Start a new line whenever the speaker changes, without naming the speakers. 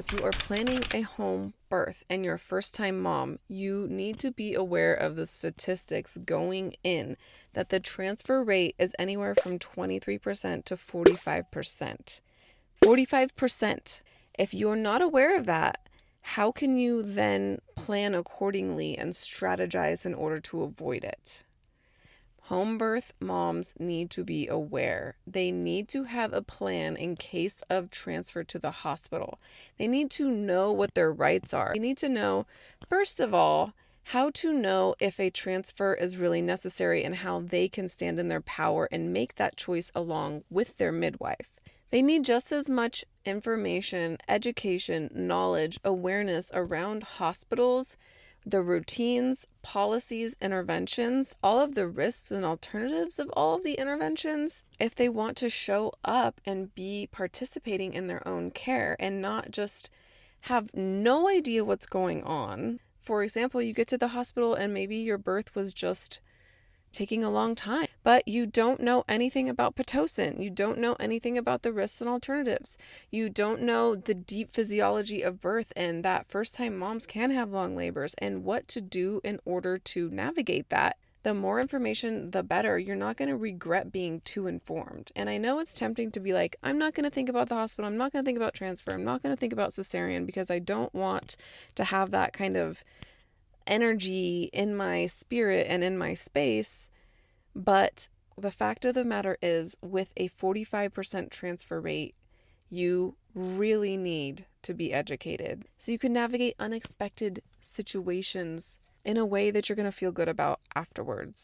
If you are planning a home birth and you're a first time mom, you need to be aware of the statistics going in that the transfer rate is anywhere from 23% to 45%. 45%. If you're not aware of that, how can you then plan accordingly and strategize in order to avoid it? Home birth moms need to be aware. They need to have a plan in case of transfer to the hospital. They need to know what their rights are. They need to know, first of all, how to know if a transfer is really necessary and how they can stand in their power and make that choice along with their midwife. They need just as much information, education, knowledge, awareness around hospitals, the routines, policies, interventions, all of the risks and alternatives of all of the interventions, if they want to show up and be participating in their own care and not just have no idea what's going on. For example, you get to the hospital and maybe your birth was just taking a long time, but you don't know anything about Pitocin. You don't know anything about the risks and alternatives. You don't know the deep physiology of birth and that first time moms can have long labors and what to do in order to navigate that. The more information, the better. You're not going to regret being too informed. And I know it's tempting to be like, I'm not going to think about the hospital. I'm not going to think about transfer. I'm not going to think about cesarean because I don't want to have that kind of energy in my spirit and in my space. But the fact of the matter is, with a 45% transfer rate, you really need to be educated so you can navigate unexpected situations in a way that you're going to feel good about afterwards.